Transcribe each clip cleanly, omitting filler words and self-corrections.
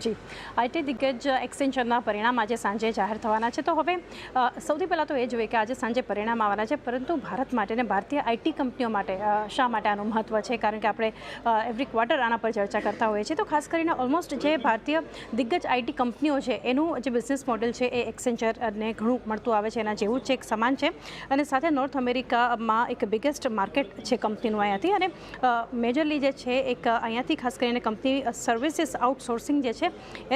જી IT દિગ્ગજ એક્સેન્ચરના પરિણામ આજે સાંજે જાહેર થવાના છે. તો હવે સૌથી પહેલાં તો એ જોઈએ કે આજે સાંજે પરિણામ આવવાના છે, પરંતુ ભારત માટે અને ભારતીય આઈટી કંપનીઓ માટે શા માટે આનું મહત્ત્વ છે? કારણ કે આપણે એવરી ક્વાર્ટર આના પર ચર્ચા કરતા હોઈએ છીએ. તો ખાસ કરીને ઓલમોસ્ટ જે ભારતીય દિગ્ગજ આઈટી કંપનીઓ છે એનું જે બિઝનેસ મોડેલ છે એ એક્સેન્ચરને ઘણું મળતું આવે છે, એના જેવું જ છે, એક સમાન છે. અને સાથે નોર્થ અમેરિકામાં એક બિગેસ્ટ માર્કેટ છે કંપનીનું અહીંયાથી, અને મેજરલી જે છે એક અહીંયાથી ખાસ કરીને કંપની સર્વિસીસ આઉટસોર્સિંગ જે છે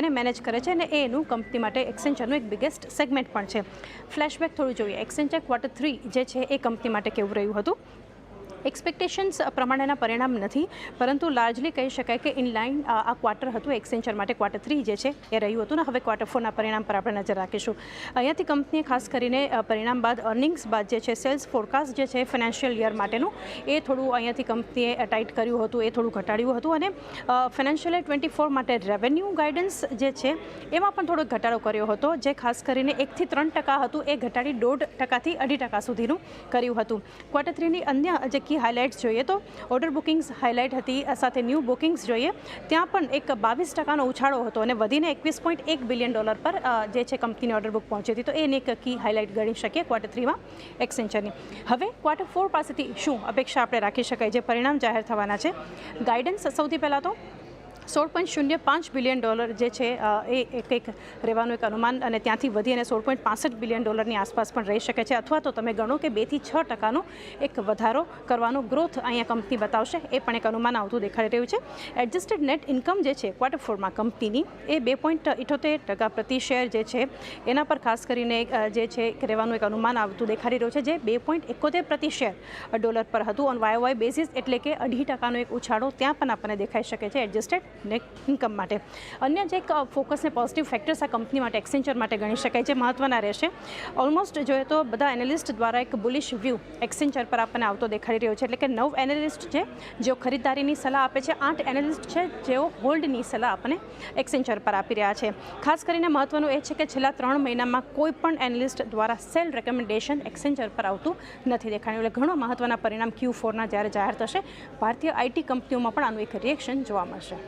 એને મેનેજ કરે છે, અને એનું કંપની માટે એક્સેન્ચરનું એક બિગેસ્ટ સેગમેન્ટ પણ છે. ફ્લેશબેક થોડું જોઈએ. એક્સેન્ચર Q3 જે છે એ કંપની માટે કેવું રહ્યું હતું. એક્સપેક્ટેશન્સ પ્રમાણેના પરિણામ નથી, પરંતુ લાર્જલી કહી શકાય કે ઇનલાઇન આ ક્વાર્ટર હતું એક્સેન્ચર માટે. Q3 જે છે એ રહ્યું હતું ને હવે Q4ના પરિણામ પર આપણે નજર રાખીશું. અહીંયાથી કંપનીએ ખાસ કરીને પરિણામ બાદ અર્નિંગ્સ બાદ જે છે સેલ્સ ફોરકાસ્ટ જે છે ફાઇનાન્શિયલ યર માટેનું એ થોડું અહીંયાથી કંપનીએ ટાઈટ કર્યું હતું, એ થોડું ઘટાડ્યું હતું, અને ફાઇનાન્શિયલ યર 24 માટે રેવન્યુ ગાઈડન્સ જે છે એમાં પણ થોડો ઘટાડો કર્યો હતો, જે ખાસ કરીને 1 થી 3% હતું એ ઘટાડી 1.5% થી 2.5% સુધીનું કર્યું હતું. Q3ની અન્ય જે હાઇલાઇટ્સ જોઈએ તો ઓર્ડર બુકિંગ્સ હાઇલાઇટ હતી, સાથે ન્યૂ બુકિંગ્સ જોઈએ ત્યાં પણ એક 22%નો ઉછાળો હતો, અને વધીને $21.1 બિલિયન પર જે છે કંપનીની ઓર્ડર બુક પહોંચી હતી. તો એની એક કી હાઇલાઇટ ગણી શકીએ Q3માં એક્સેન્ચરની. હવે Q4 પાસેથી શું અપેક્ષા આપણે રાખી શકાય જે પરિણામ જાહેર થવાના છે? ગાઈડન્સ સૌથી પહેલાં તો $16.05 બિલિયન જે છે એ કંઈક રહેવાનું એક અનુમાન, અને ત્યાંથી વધી અને $16.65 બિલિયન આસપાસ પણ રહી શકે છે, અથવા તો તમે ગણો કે 2 થી 6% એક વધારો કરવાનો ગ્રોથ અહીંયા કંપની બતાવશે, એ પણ એક અનુમાન આવતું દેખાઈ રહ્યું છે. એડજસ્ટેડ નેટ ઇન્કમ જે છે Q4માં કંપનીની એ 2.78% પ્રતિ શેર જે છે એના પર ખાસ કરીને જે છે રહેવાનું એક અનુમાન આવતું દેખાઈ રહ્યું છે, જે 2.71 પ્રતિ શેર ડોલર પર હતું ઓન YOY બેઝિસ, એટલે કે 2.5%નો એક ઉછાળો ત્યાં પણ આપણને દેખાઈ શકે છે એડજસ્ટેડ નેટ ઇન્કમ માટે. અન્ય જે એક ફોકસને પોઝિટિવ ફેક્ટર્સ આ કંપની માટે એક્સેન્ચર માટે ગણી શકાય જે મહત્ત્વના રહેશે. ઓલમોસ્ટ જોઈએ તો બધા એનાલિસ્ટ દ્વારા એક બુલિશ વ્યૂ એક્સેન્ચર પર આપણને આવતો દેખાડી રહ્યો છે, એટલે કે 9 એનાલિસ્ટ છે જેઓ ખરીદદારીની સલાહ આપે છે, 8 એનાલિસ્ટ છે જેઓ હોલ્ડની સલાહ આપણને એક્સેન્ચર પર આપી રહ્યા છે. ખાસ કરીને મહત્ત્વનું એ છે કે છેલ્લા 3 મહિનામાં કોઈ પણ એનાલિસ્ટ દ્વારા સેલ રેકમેન્ડેશન એક્સેન્ચર પર આવતું નથી દેખાડ્યું. એટલે ઘણો મહત્ત્વના પરિણામ Q4ના જ્યારે જાહેર થશે ભારતીય આઈટી કંપનીઓમાં પણ આનું એક રિએક્શન જોવા મળશે.